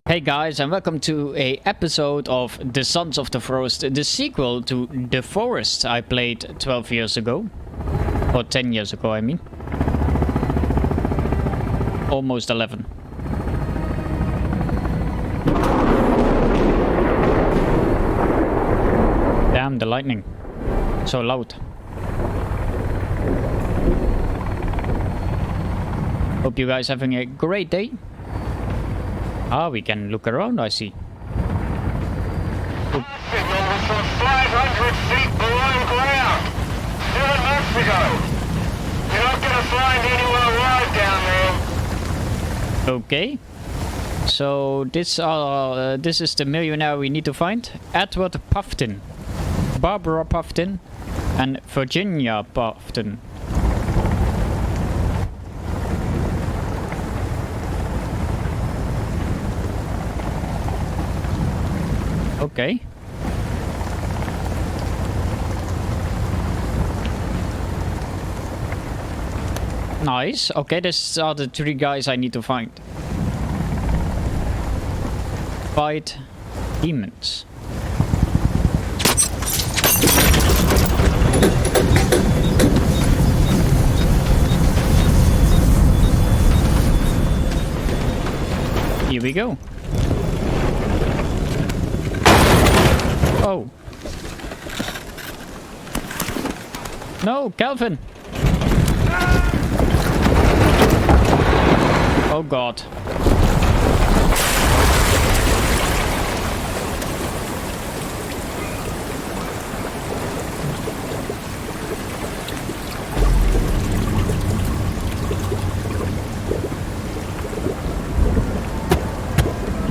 Hey guys, and welcome to a episode of The Sons of the Forest, the sequel to The Forest I played 12 years ago. Or 10 years ago, I mean. Almost 11. Damn, the lightning. So loud. Hope you guys having a great day. Ah, we can look around, I see. Signal was from 500 feet below ground. 7 months ago. You're not gonna find anyone alive down there. Okay. So this is the millionaire we need to find. Edward Puffton, Barbara Puffton, and Virginia Puffton. Okay. Nice. Okay, these are the 3 guys I need to find. Fight demons. Here we go. Oh. No, Calvin. Oh God.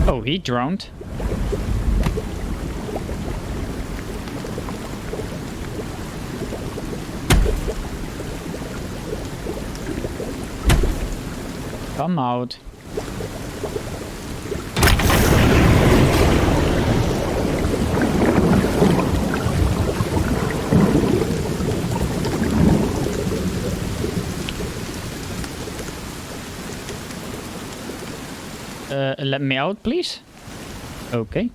Oh, he drowned. Come out. Let me out, please. Okay.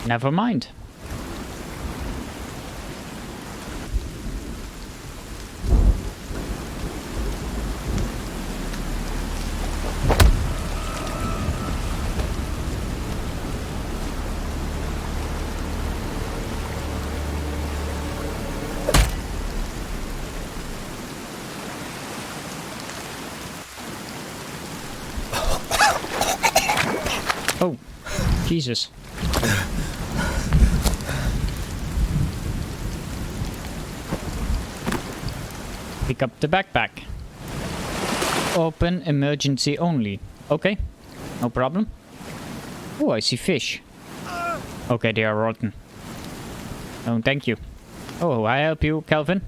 Never mind. Oh, Jesus. Pick up the backpack. Open emergency only. Okay, no problem. Oh, I see fish. Okay, they are rotten. Oh, thank you. Oh, I help you, Calvin.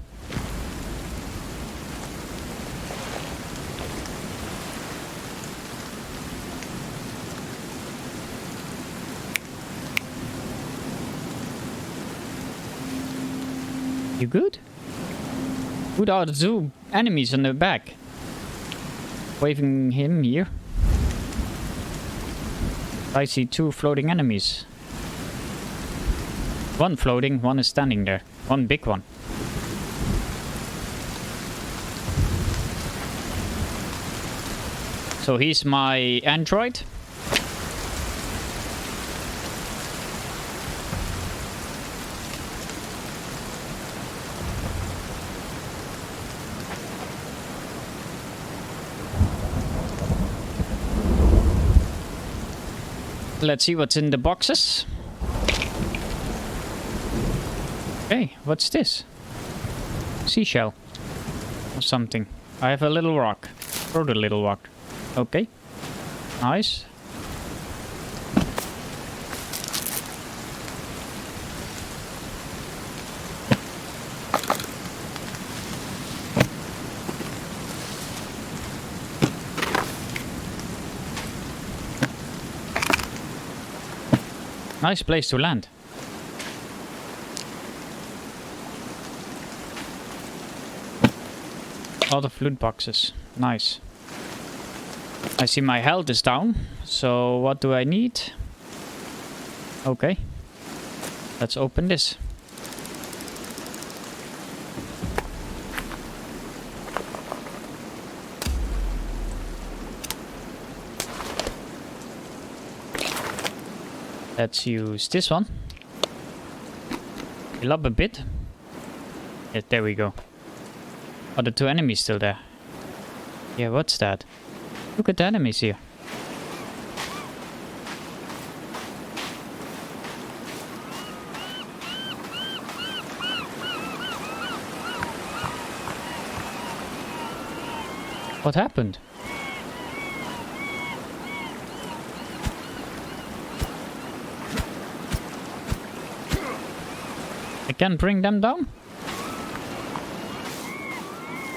You good? Who are the 2 enemies on the back? Waving him here. I see 2 floating enemies. 1 floating, 1 is standing there. 1 big one. So he's my android. Let's see what's in the boxes. Hey, what's this? Seashell. Or something. I have a little rock. Throw the little rock. Okay. Nice. Nice place to land. A lot of loot boxes. Nice. I see my health is down. So what do I need? Okay. Let's open this. Let's use this one. Heal up a bit. Yeah, there we go. Are the two enemies still there? Yeah, what's that? Look at the enemies here. What happened? I can't bring them down?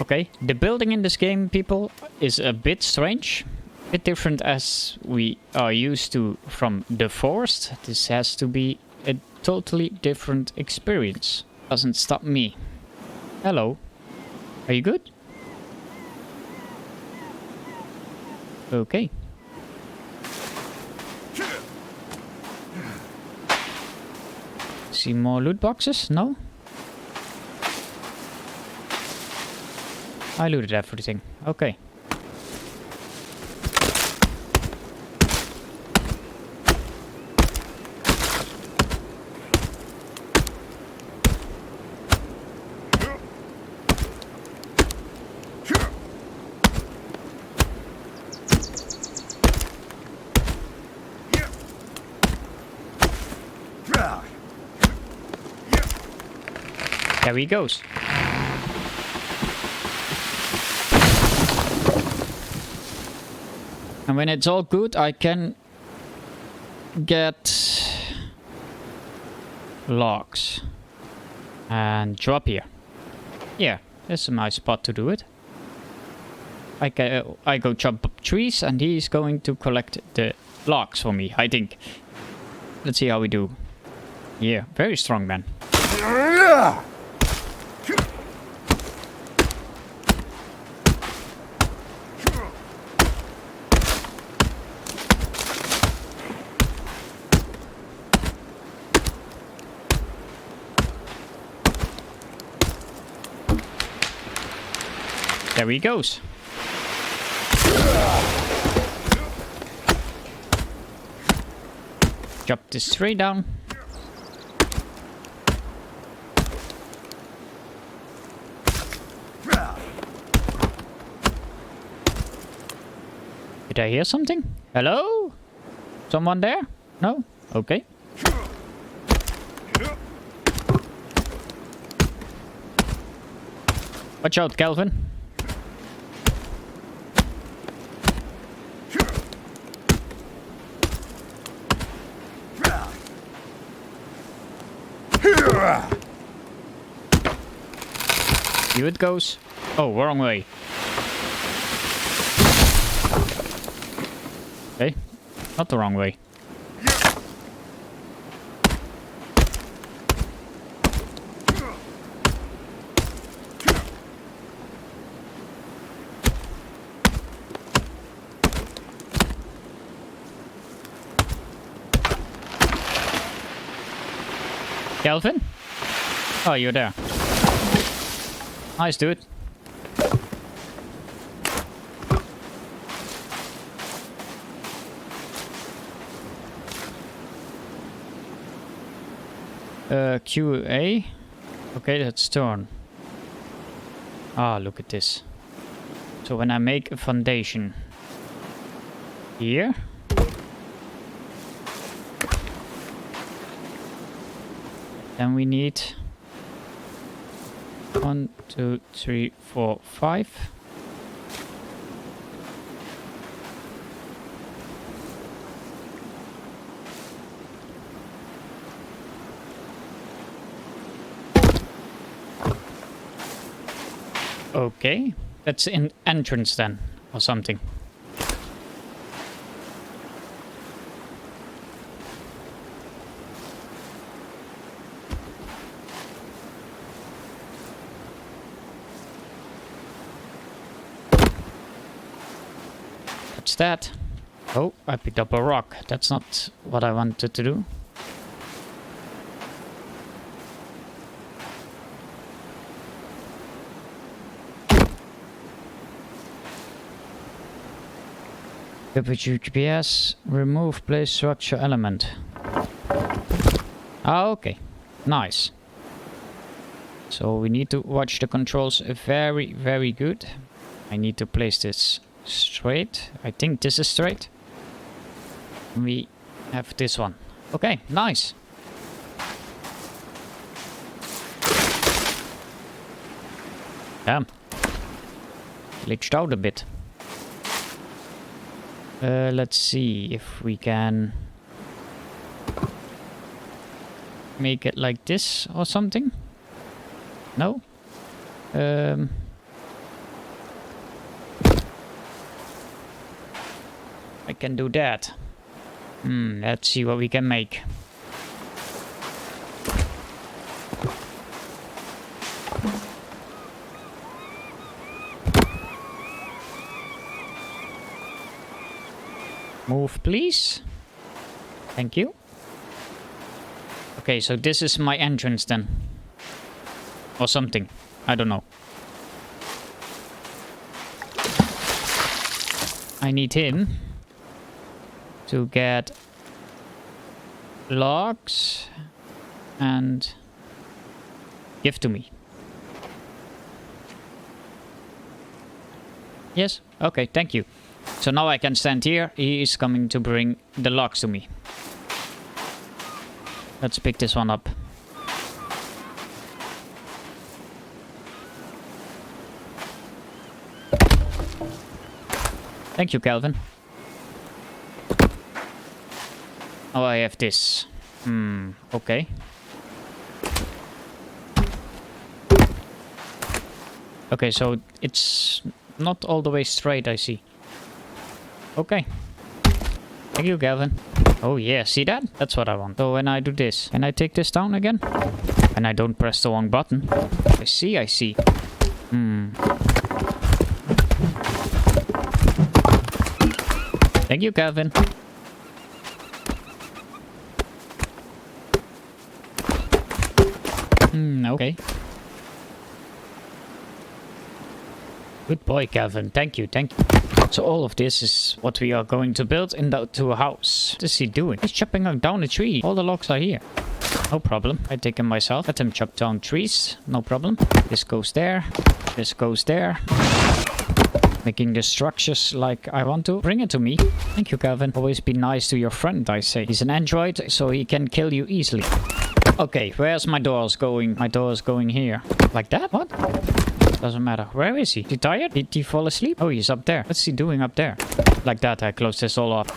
Okay, the building in this game, people, is a bit strange. A bit different as we are used to from The Forest. This has to be a totally different experience. Doesn't stop me. Hello. Are you good? Okay. See more loot boxes? No? I looted everything. Okay. There he goes. And when it's all good, I can get logs and drop here. Yeah, that's a nice spot to do it. I go chop up trees and he's going to collect the logs for me, I think. Let's see how we do. Yeah, very strong man. There he goes. Chop this tree down. Did I hear something? Hello? Someone there? No? Okay. Watch out, Calvin. Here it goes. Oh, wrong way. Okay, not the wrong way. Kelvin? Oh, you're there. Nice, dude. QA. Okay, let's turn. Ah, look at this. So when I make a foundation here, then we need 1, 2, 3, 4, 5. Okay, that's an entrance then, or something. What's that? Oh, I picked up a rock. That's not what I wanted to do. GPS, remove place structure element. Ah, okay. Nice. So we need to watch the controls very, very good. I need to place this straight. I think this is straight. We have this one. Okay, nice. Damn. Glitched out a bit. Let's see if we can make it like this or something. No? I can do that. Let's see what we can make. Move, please. Thank you. Okay, so this is my entrance then. Or something. I don't know. I need him to get logs and give to me. Yes? Okay, thank you. So now I can stand here. He is coming to bring the logs to me. Let's pick this one up. Thank you, Calvin. Oh, I have this. Okay. Okay, so it's not all the way straight, I see. Okay. Thank you, Calvin. Oh yeah, see that? That's what I want. So when I do this, can I take this down again? And I don't press the wrong button. I see, I see. Thank you, Calvin. Okay. Good boy, Calvin. Thank you, thank you. So all of this is what we are going to build into a house. What is he doing? He's chopping down a tree. All the logs are here. No problem. I take him myself. Let him chop down trees. No problem. This goes there. This goes there. Making the structures like I want to. Bring it to me. Thank you, Calvin. Always be nice to your friend, I say. He's an android, so he can kill you easily. Okay, where's my doors going? My door is going here. Like that? What? Doesn't matter. Where is he? Is he tired? Did he fall asleep? Oh, he's up there. What's he doing up there? Like that, I close this all off.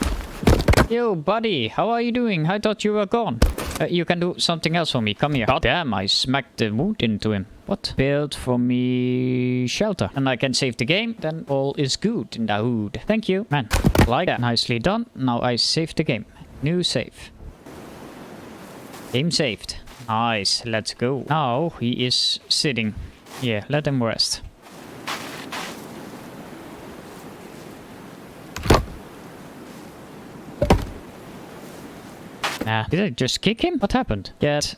Yo, buddy. How are you doing? I thought you were gone. You can do something else for me. Come here. God damn, I smacked the wood into him. What? Build for me shelter. And I can save the game. Then all is good in the hood. Thank you. Man, like that. Nicely done. Now I save the game. New save. Game saved. Nice. Let's go. Now he is sitting. Yeah, let him rest. Nah, did I just kick him? What happened? Get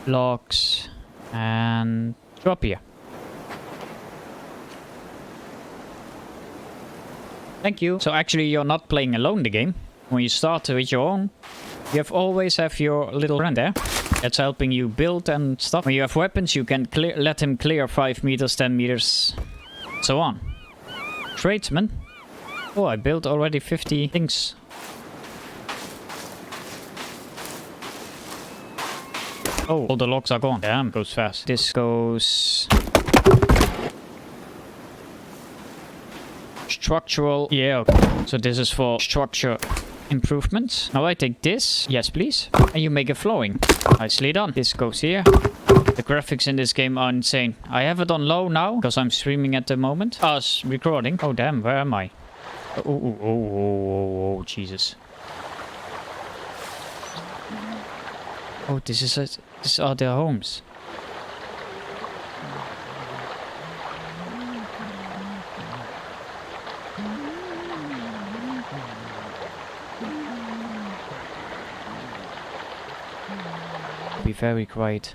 logs and drop here. Thank you. So actually you're not playing alone the game. When you start with your own, you always have your little friend there. That's helping you build and stuff. When you have weapons, you can let him clear 5 meters, 10 meters, so on. Tradesman. Oh, I built already 50 things. Oh, all the logs are gone. Damn, goes fast. This goes... structural. Yeah, okay. So this is for structure improvements. Now I take this. Yes, please. And you make it flowing. Nicely done. This goes here. The graphics in this game are insane. I have it on low now because I'm streaming at the moment. Oh, it's recording. Oh, damn. Where am I? Oh, Jesus. Oh, these are their homes. very quiet.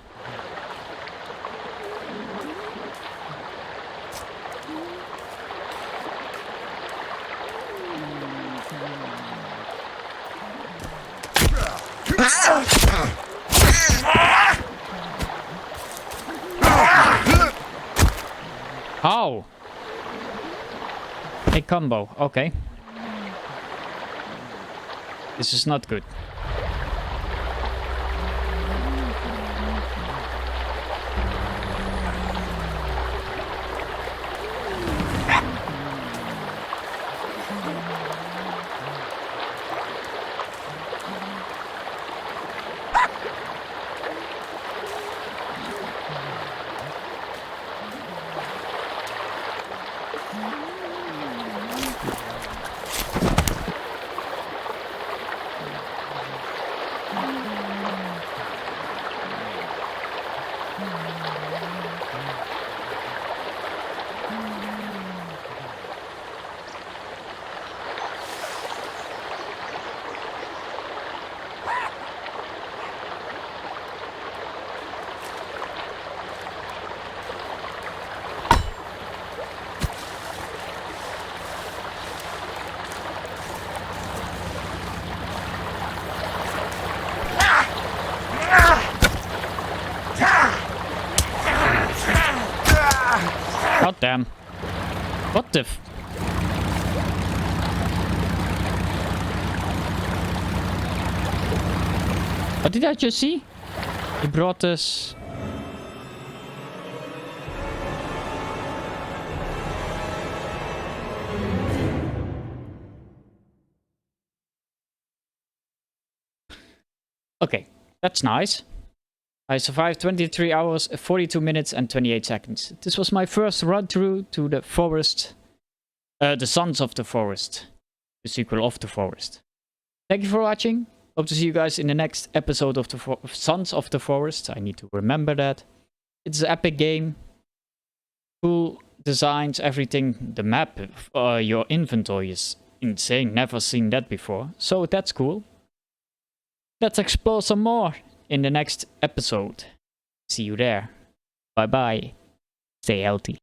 How? A combo, okay. This is not good. God damn. What the f... What did I just see? He brought us... Okay, that's nice. I survived 23 hours, 42 minutes and 28 seconds. This was my first run through to the forest. The Sons of the Forest. The sequel of the Forest. Thank you for watching. Hope to see you guys in the next episode of the Sons of the Forest. I need to remember that. It's an epic game. Cool designs, everything. The map, your inventory is insane. Never seen that before. So that's cool. Let's explore some more in the next episode. See you there. Bye bye. Stay healthy.